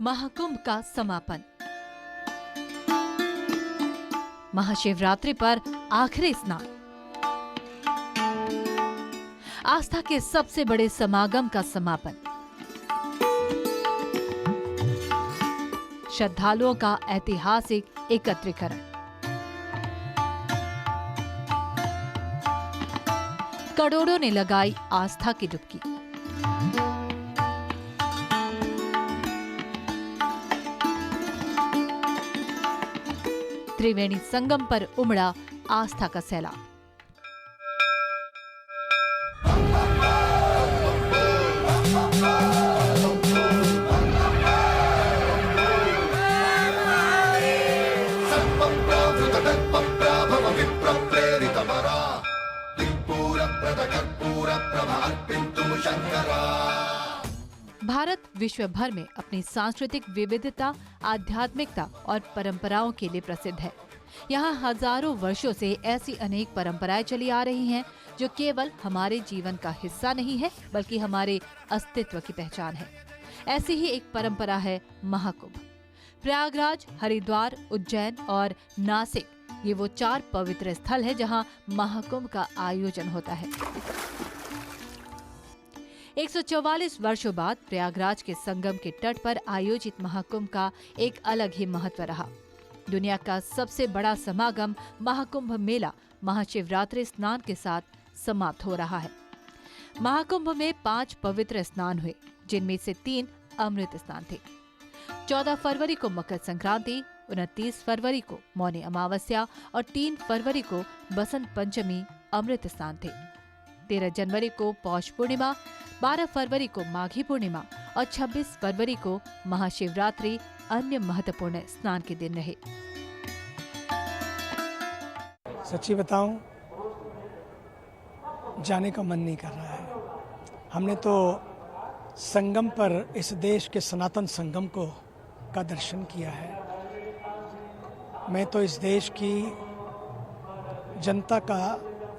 महाकुंभ का समापन। महाशिवरात्रि पर आखिरी स्नान। आस्था के सबसे बड़े समागम का समापन। श्रद्धालुओं का ऐतिहासिक एकत्रीकरण। करोड़ों ने लगाई आस्था की डुबकी। त्रिवेणी संगम पर उमड़ा आस्था का सैलाब। भारत विश्व भर में अपनी सांस्कृतिक विविधता, आध्यात्मिकता और परंपराओं के लिए प्रसिद्ध है। यहाँ हजारों वर्षों से ऐसी अनेक परंपराएं चली आ रही हैं, जो केवल हमारे जीवन का हिस्सा नहीं है, बल्कि हमारे अस्तित्व की पहचान है। ऐसी ही एक परंपरा है महाकुंभ। प्रयागराज, हरिद्वार, उज्जैन और नासिक ये वो 4 पवित्र स्थल है जहाँ महाकुंभ का आयोजन होता है। 144 वर्षों बाद प्रयागराज के संगम के तट पर आयोजित महाकुंभ का एक अलग ही महत्व रहा। दुनिया का सबसे बड़ा समागम महाकुंभ मेला महाशिवरात्रि स्नान के साथ समाप्त हो रहा है। महाकुंभ में 5 पवित्र स्नान हुए, जिनमें से 3 अमृत स्नान थे। 14 फरवरी को मकर संक्रांति, 29 फरवरी को मौनी अमावस्या और 3 फरवरी को बसंत पंचमी अमृत स्नान थे। 13 जनवरी को पौष पूर्णिमा, 12 फरवरी को माघी पूर्णिमा और 26 फरवरी को महाशिवरात्रि अन्य महत्वपूर्ण स्नान के दिन रहे। सच्ची बताऊं, जाने का मन नहीं कर रहा है। हमने तो संगम पर इस देश के सनातन संगम का दर्शन किया है। मैं तो इस देश की जनता का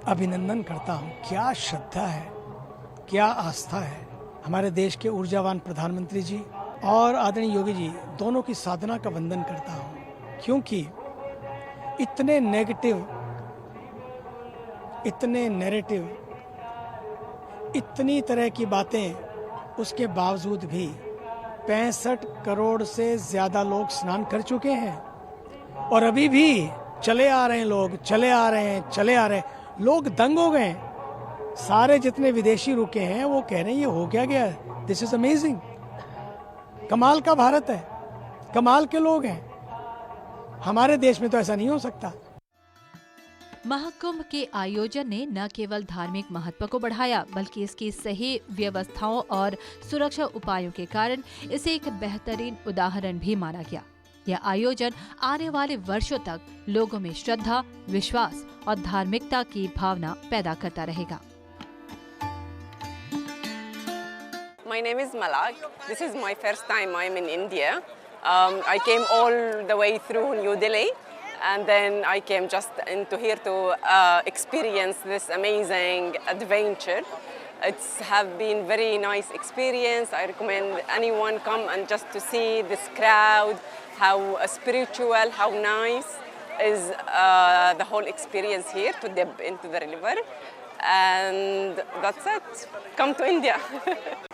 अभिनंदन करता हूं। क्या श्रद्धा है, क्या आस्था है। हमारे देश के ऊर्जावान प्रधानमंत्री जी और आदरणीय योगी जी दोनों की साधना का वंदन करता हूं, क्योंकि इतने नेगेटिव, इतने नैरेटिव, इतनी तरह की बातें, उसके बावजूद भी 65 करोड़ से ज्यादा लोग स्नान कर चुके हैं और अभी भी चले आ रहे हैं लोग, चले आ रहे हैं, चले आ रहे हैं। लोग दंग हो गए। सारे जितने विदेशी रुके हैं वो कह रहे हैं ये हो क्या गया, दिस इज अमेजिंग। कमाल का भारत है, कमाल के लोग हैं। हमारे देश में तो ऐसा नहीं हो सकता। महाकुंभ के आयोजन ने न केवल धार्मिक महत्व को बढ़ाया, बल्कि इसकी सही व्यवस्थाओं और सुरक्षा उपायों के कारण इसे एक बेहतरीन उदाहरण भी माना गया। यह आयोजन आने वाले वर्षों तक लोगों में श्रद्धा, विश्वास और धार्मिकता की भावना पैदा करता रहेगा। My name is Malak. This is my first time I'm in India. I came all the way through New Delhi, and then I came just into here to experience this amazing adventure. It's have been very nice experience. I recommend anyone come and just to see this crowd, how spiritual, how nice is the whole experience here to dip into the river. And that's it. Come to India.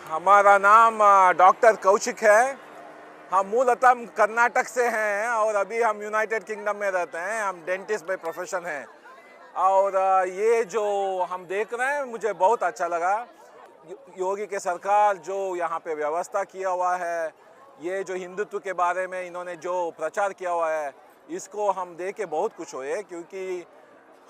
हमारा नाम doctor Kaushik है। हम मूलतः कर्नाटक से हैं और अभी हम यूनाइटेड किंगडम में रहते हैं। हम डेंटिस्ट बाय प्रोफेशन हैं और ये जो हम देख रहे हैं मुझे बहुत अच्छा लगा। योगी के सरकार जो यहाँ पे व्यवस्था किया हुआ है, ये जो हिंदुत्व के बारे में इन्होंने जो प्रचार किया हुआ है, इसको हम देख के बहुत खुश हुए, क्योंकि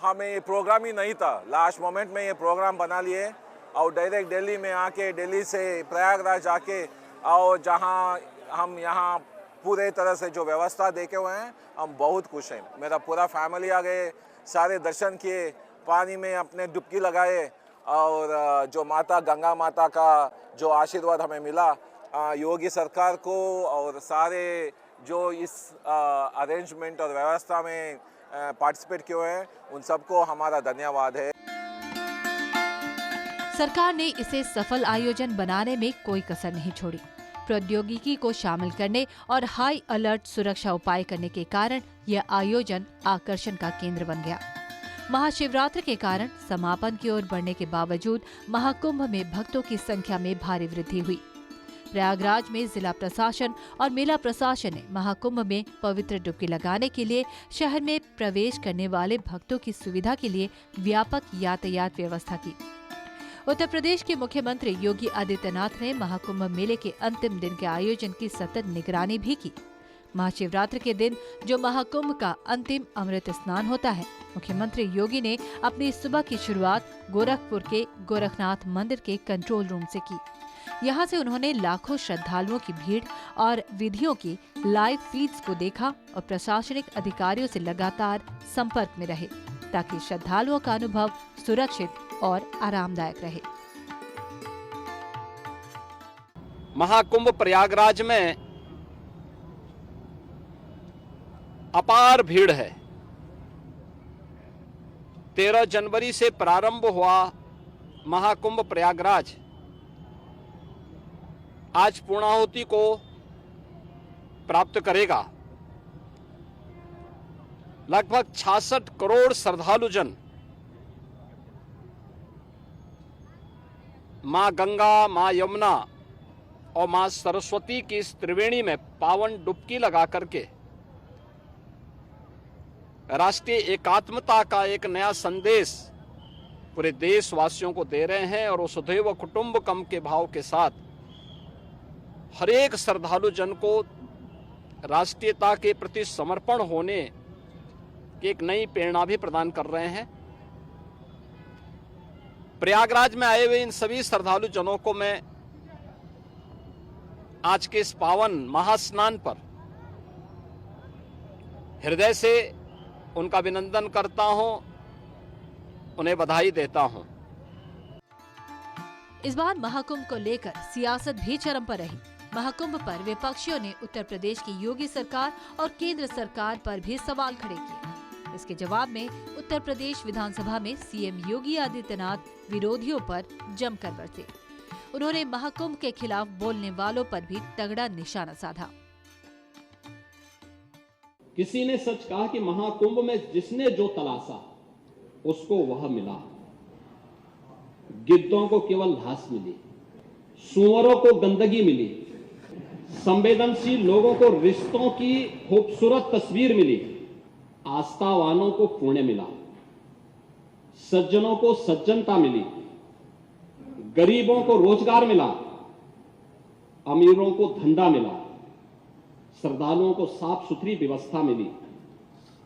हमें ये प्रोग्राम ही नहीं था। लास्ट मोमेंट में ये प्रोग्राम बना लिए और डायरेक्ट दिल्ली में आके, दिल्ली से प्रयागराज आके, और जहाँ हम यहाँ पूरे तरह से जो व्यवस्था देखे हुए हैं, हम बहुत खुश हैं। मेरा पूरा फैमिली आ गए, सारे दर्शन किए, पानी में अपने डुबकी लगाए और जो माता गंगा माता का जो आशीर्वाद हमें मिला, योगी सरकार को और सारे जो इस अरेंजमेंट और व्यवस्था में पार्टिसिपेट किए हुए हैं, उन सबको हमारा धन्यवाद है। सरकार ने इसे सफल आयोजन बनाने में कोई कसर नहीं छोड़ी। प्रौद्योगिकी को शामिल करने और हाई अलर्ट सुरक्षा उपाय करने के कारण यह आयोजन आकर्षण का केंद्र बन गया। महाशिवरात्रि के कारण समापन की ओर बढ़ने के बावजूद महाकुंभ में भक्तों की संख्या में भारी वृद्धि हुई। प्रयागराज में जिला प्रशासन और मेला प्रशासन ने महाकुंभ में पवित्र डुबकी लगाने के लिए शहर में प्रवेश करने वाले भक्तों की सुविधा के लिए व्यापक यातायात व्यवस्था की। उत्तर प्रदेश के मुख्यमंत्री योगी आदित्यनाथ ने महाकुंभ मेले के अंतिम दिन के आयोजन की सतत निगरानी भी की। महाशिवरात्रि के दिन जो महाकुंभ का अंतिम अमृत स्नान होता है, मुख्यमंत्री योगी ने अपनी सुबह की शुरुआत गोरखपुर के गोरखनाथ मंदिर के कंट्रोल रूम से की। यहाँ से उन्होंने लाखों श्रद्धालुओं की भीड़ और विधियों की लाइव फीड्स को देखा और प्रशासनिक अधिकारियों से लगातार संपर्क में रहे ताकि श्रद्धालुओं का अनुभव सुरक्षित और आरामदायक रहे। महाकुंभ प्रयागराज में अपार भीड़ है। 13 जनवरी से प्रारंभ हुआ महाकुंभ प्रयागराज आज पूर्णाहुति को प्राप्त करेगा। लगभग 66 करोड़ श्रद्धालुजन मां गंगा, मां यमुना और मां सरस्वती की इस त्रिवेणी में पावन डुबकी लगा करके राष्ट्रीय एकात्मता का एक नया संदेश पूरे देशवासियों को दे रहे हैं और वसुधैव कुटुंबकम के भाव के साथ हर एक श्रद्धालु जन को राष्ट्रीयता के प्रति समर्पण होने की एक नई प्रेरणा भी प्रदान कर रहे हैं। प्रयागराज में आए हुए इन सभी श्रद्धालु जनों को मैं आज के इस पावन महास्नान पर हृदय से उनका अभिनंदन करता हूं, उन्हें बधाई देता हूं। इस बार महाकुंभ को लेकर सियासत भी चरम पर रही। महाकुंभ पर विपक्षियों ने उत्तर प्रदेश की योगी सरकार और केंद्र सरकार पर भी सवाल खड़े किए। इसके जवाब में उत्तर प्रदेश विधानसभा में सीएम योगी आदित्यनाथ विरोधियों पर जमकर बरसे। उन्होंने महाकुंभ के खिलाफ बोलने वालों पर भी तगड़ा निशाना साधा। किसी ने सच कहा कि महाकुंभ में जिसने जो तलाशा उसको वह मिला। गिद्धों को केवल घास मिली, सूअरों को गंदगी मिली, संवेदनशील लोगों को रिश्तों की खूबसूरत तस्वीर मिली, आस्थावानों को पुण्य मिला, सज्जनों को सज्जनता मिली, गरीबों को रोजगार मिला, अमीरों को धंधा मिला, श्रद्धालुओं को साफ सुथरी व्यवस्था मिली,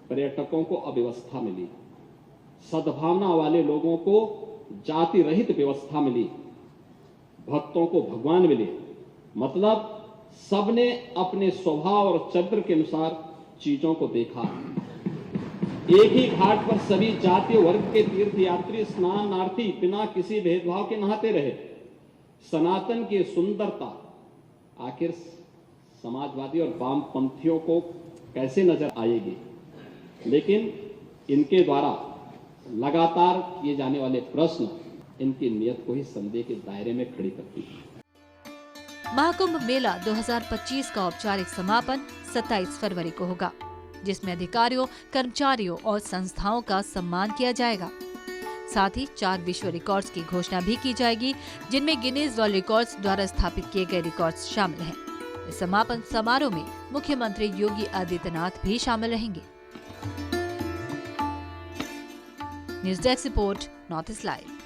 पर्यटकों को अव्यवस्था मिली, सद्भावना वाले लोगों को जाति रहित व्यवस्था मिली, भक्तों को भगवान मिले। मतलब सबने अपने स्वभाव और चरित्र के अनुसार चीजों को देखा। एक ही घाट पर सभी जाति वर्ग के तीर्थयात्री स्नानार्थी बिना किसी भेदभाव के नहाते रहे। सनातन की सुंदरता आखिर समाजवादी और वामपंथियों को कैसे नजर आएगी, लेकिन इनके द्वारा लगातार किए जाने वाले प्रश्न इनकी नियत को ही संदेह के दायरे में खड़ी करती है। महाकुंभ मेला 2025 का औपचारिक समापन 27 फरवरी को होगा, जिसमें अधिकारियों, कर्मचारियों और संस्थाओं का सम्मान किया जाएगा। साथ ही 4 विश्व रिकॉर्ड्स की घोषणा भी की जाएगी, जिनमें गिनीज वर्ल्ड रिकॉर्ड्स द्वारा स्थापित किए गए रिकॉर्ड्स शामिल हैं। इस समापन समारोह में मुख्यमंत्री योगी आदित्यनाथ भी शामिल रहेंगे। News desk report, north east live.